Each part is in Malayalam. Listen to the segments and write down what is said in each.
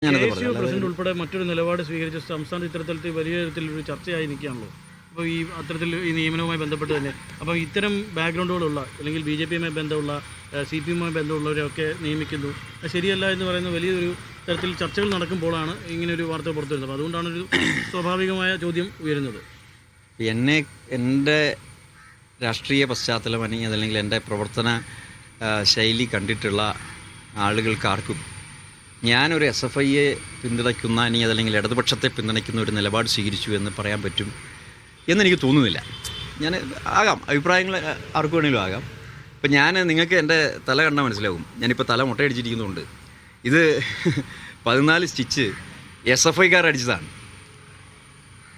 പ്രസിഡന്റ് ഉൾപ്പെടെ മറ്റൊരു നിലപാട് സ്വീകരിച്ച സംസ്ഥാന ഇത്തരത്തിൽ വലിയ തരത്തിലൊരു ചർച്ചയായി നിൽക്കുകയാണല്ലോ. അപ്പോൾ ഈ അത്തരത്തിൽ ഈ നിയമനവുമായി ബന്ധപ്പെട്ട് തന്നെ അപ്പോൾ ഇത്തരം ബാക്ക്ഗ്രൗണ്ടുകളുള്ള അല്ലെങ്കിൽ BJP-യുമായി ബന്ധമുള്ള CPM-യുമായി ബന്ധമുള്ളവരെയൊക്കെ നിയമിക്കുന്നു, അത് ശരിയല്ല എന്ന് പറയുന്ന വലിയൊരു തരത്തിൽ ചർച്ചകൾ നടക്കുമ്പോഴാണ് ഇങ്ങനെയൊരു വാർത്ത പുറത്തു വരുന്നത്. അപ്പോൾ അതുകൊണ്ടാണൊരു സ്വാഭാവികമായ ചോദ്യം ഉയരുന്നത്. എൻ്റെ രാഷ്ട്രീയ പശ്ചാത്തലം അല്ലെങ്കിൽ എൻ്റെ പ്രവർത്തന ശൈലി കണ്ടിട്ടുള്ള ആളുകൾക്കാർക്കും ഞാനൊരു SFIയെ പിന്തുണയ്ക്കുന്ന അല്ലെങ്കിൽ ഇടതുപക്ഷത്തെ പിന്തുണയ്ക്കുന്ന ഒരു നിലപാട് സ്വീകരിച്ചു എന്ന് പറയാൻ പറ്റും എന്നെനിക്ക് തോന്നുന്നില്ല. ഞാൻ അഭിപ്രായങ്ങൾ ആർക്കു വേണമെങ്കിലും ആകാം. ഇപ്പം നിങ്ങൾക്ക് എൻ്റെ തല കണ്ടാൽ മനസ്സിലാവും. ഞാനിപ്പോൾ തല മുട്ടയടിച്ചിരിക്കുന്നതുകൊണ്ട് ഇത് 14 സ്റ്റിച്ച് SFIക്കാർ അടിച്ചതാണ്.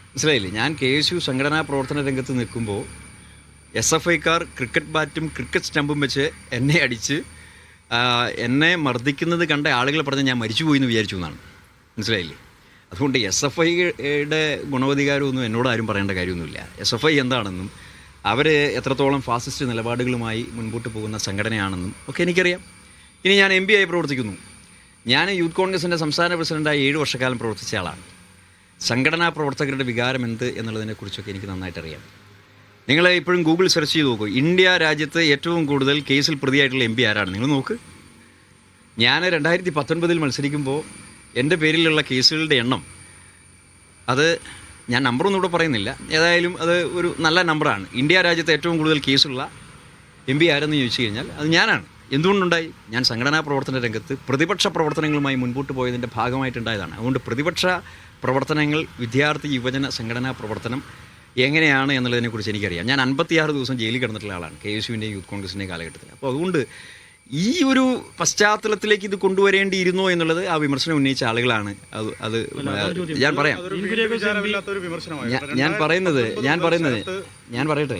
മനസ്സിലായില്ലേ? ഞാൻ KSU സംഘടനാ പ്രവർത്തന രംഗത്ത് നിൽക്കുമ്പോൾ SFIക്കാർ ക്രിക്കറ്റ് ബാറ്റും ക്രിക്കറ്റ് സ്റ്റമ്പും വെച്ച് എന്നെ അടിച്ച് എന്നെ മർദ്ദിക്കുന്നത് കണ്ട ആളുകൾ പറഞ്ഞ് ഞാൻ മരിച്ചുപോയി എന്ന് വിചാരിച്ചു എന്നാണ്. മനസ്സിലായില്ലേ? അതുകൊണ്ട് SFIയുടെ ഗുണവധികാരമൊന്നും എന്നോട് ആരും പറയേണ്ട കാര്യമൊന്നുമില്ല. SFI എന്താണെന്നും അവർ എത്രത്തോളം ഫാസിസ്റ്റ് നിലപാടുകളുമായി മുൻപോട്ട് പോകുന്ന സംഘടനയാണെന്നും ഒക്കെ എനിക്കറിയാം. ഇനി ഞാൻ MP ആയി പ്രവർത്തിക്കുന്നു. ഞാൻ യൂത്ത് കോൺഗ്രസിൻ്റെ സംസ്ഥാന പ്രസിഡൻ്റായി 7 വർഷക്കാലം പ്രവർത്തിച്ച ആളാണ്. സംഘടനാ പ്രവർത്തകരുടെ വികാരം എന്ത് എന്നുള്ളതിനെക്കുറിച്ചൊക്കെ എനിക്ക് നന്നായിട്ടറിയാം. നിങ്ങൾ ഇപ്പോഴും ഗൂഗിൾ സെർച്ച് ചെയ്ത് നോക്കൂ. ഇന്ത്യ രാജ്യത്ത് ഏറ്റവും കൂടുതൽ കേസിൽ പ്രതിയായിട്ടുള്ള MP ആരാണ്? നിങ്ങൾ നോക്ക്. ഞാൻ 2019 മത്സരിക്കുമ്പോൾ എൻ്റെ പേരിലുള്ള കേസുകളുടെ എണ്ണം, അത് ഞാൻ നമ്പറൊന്നും ഇവിടെ പറയുന്നില്ല, ഏതായാലും അത് ഒരു നല്ല നമ്പറാണ്. ഇന്ത്യ രാജ്യത്ത് ഏറ്റവും കൂടുതൽ കേസുള്ള MP ആരെന്ന് ചോദിച്ചു കഴിഞ്ഞാൽ അത് ഞാനാണ്. എന്തുകൊണ്ടുണ്ടായി? ഞാൻ സംഘടനാ പ്രവർത്തന രംഗത്ത് പ്രതിപക്ഷ പ്രവർത്തനങ്ങളുമായി മുൻപോട്ട് പോയതിൻ്റെ ഭാഗമായിട്ടുണ്ടായതാണ്. അതുകൊണ്ട് പ്രതിപക്ഷ പ്രവർത്തനങ്ങൾ, വിദ്യാർത്ഥി യുവജന സംഘടനാ പ്രവർത്തനം എങ്ങനെയാണ് എന്നുള്ളതിനെക്കുറിച്ച് എനിക്കറിയാം. ഞാൻ 56 ദിവസം ജയിലിൽ കിടന്നിട്ടുള്ള ആളാണ് KSUവിൻ്റെയും യൂത്ത് കോൺഗ്രസിൻ്റെയും കാലഘട്ടത്തിൽ. അപ്പോൾ അതുകൊണ്ട് ഈ ഒരു പശ്ചാത്തലത്തിലേക്ക് ഇത് കൊണ്ടുവരേണ്ടിയിരുന്നോ എന്നുള്ളത് ആ വിമർശനം ഉന്നയിച്ച ആളുകളാണ്. അത് ഞാൻ പറയാം. ഞാൻ പറയട്ടെ.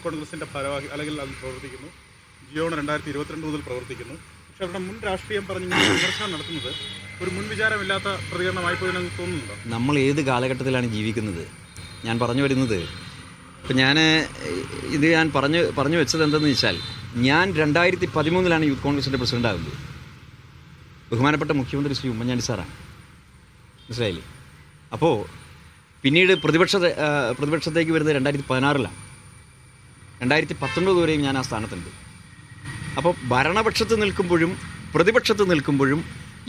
കോൺഗ്രസിന്റെ ഭാരവാഹി അല്ലെങ്കിൽ അത് പ്രവർത്തിക്കുന്നു. ജിയോണ് 2022 മുതൽ പ്രവർത്തിക്കുന്നു. പക്ഷെ അവിടെ മുൻ രാഷ്ട്രീയം പറഞ്ഞ് വിമർശനം നടത്തുന്നത് ഒരു മുൻവിചാരമില്ലാത്ത പ്രതികരണമായി പോയെന്ന് തോന്നുന്നുണ്ടോ? നമ്മൾ ഏത് കാലഘട്ടത്തിലാണ് ജീവിക്കുന്നത്? ഞാൻ പറഞ്ഞു വരുന്നത്, ഇപ്പം ഞാൻ പറഞ്ഞു വെച്ചത് എന്തെന്ന് വെച്ചാൽ, ഞാൻ 2013 യൂത്ത് കോൺഗ്രസിൻ്റെ പ്രസിഡൻ്റ് ആകുന്നത്. ബഹുമാനപ്പെട്ട മുഖ്യമന്ത്രി ശ്രീ ഉമ്മൻചാണ്ടി സാറാണ്. മനസ്സിലായില്ലേ? അപ്പോൾ പിന്നീട് പ്രതിപക്ഷത്തേക്ക് വരുന്നത് 2016 2019 വരെയും ഞാൻ ആ സ്ഥാനത്തുണ്ട്. അപ്പോൾ ഭരണപക്ഷത്ത് നിൽക്കുമ്പോഴും പ്രതിപക്ഷത്ത് നിൽക്കുമ്പോഴും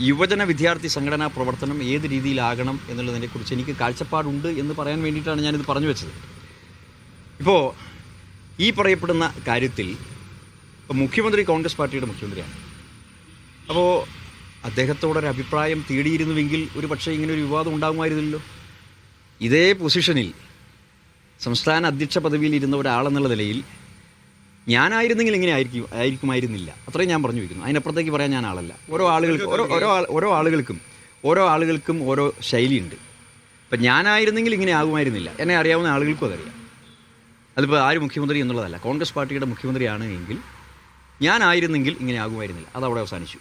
യുവജന വിദ്യാർത്ഥി സംഘടനാ പ്രവർത്തനം ഏത് രീതിയിലാകണം എന്നുള്ളതിനെക്കുറിച്ച് എനിക്ക് കാഴ്ചപ്പാടുണ്ട് എന്ന് പറയാൻ വേണ്ടിയിട്ടാണ് ഞാനിത് പറഞ്ഞു വെച്ചത്. ഇപ്പോൾ ഈ പറയപ്പെടുന്ന കാര്യത്തിൽ മുഖ്യമന്ത്രി കോൺഗ്രസ് പാർട്ടിയുടെ മുഖ്യമന്ത്രിയാണ്. അപ്പോൾ അദ്ദേഹത്തോടൊരു അഭിപ്രായം തേടിയിരുന്നുവെങ്കിൽ ഒരു പക്ഷേ ഇങ്ങനെ ഒരു വിവാദം ഉണ്ടാകുമായിരുന്നില്ലല്ലോ. ഇതേ പൊസിഷനിൽ സംസ്ഥാന അധ്യക്ഷ പദവിയിൽ ഇരുന്ന ഒരാളെന്നുള്ള നിലയിൽ ഞാനായിരുന്നെങ്കിൽ ഇങ്ങനെ ആയിരിക്കുമായിരുന്നില്ല. അത്രയും ഞാൻ പറഞ്ഞു വയ്ക്കുന്നു. അതിനപ്പുറത്തേക്ക് പറയാൻ ഞാൻ ആളല്ല. ഓരോ ആളുകൾക്കും ഓരോ ശൈലിയുണ്ട്. ഇപ്പം ഞാനായിരുന്നെങ്കിൽ ഇങ്ങനെ ആകുമായിരുന്നില്ല. എന്നെ അറിയാവുന്ന ആളുകൾക്കും അതറിയാം. അതിപ്പോൾ ആര് മുഖ്യമന്ത്രി എന്നുള്ളതല്ല. കോൺഗ്രസ് പാർട്ടിയുടെ മുഖ്യമന്ത്രിയാണ് എങ്കിൽ ഞാനായിരുന്നെങ്കിൽ ഇങ്ങനെ ആകുമായിരുന്നില്ല. അതവിടെ അവസാനിച്ചു.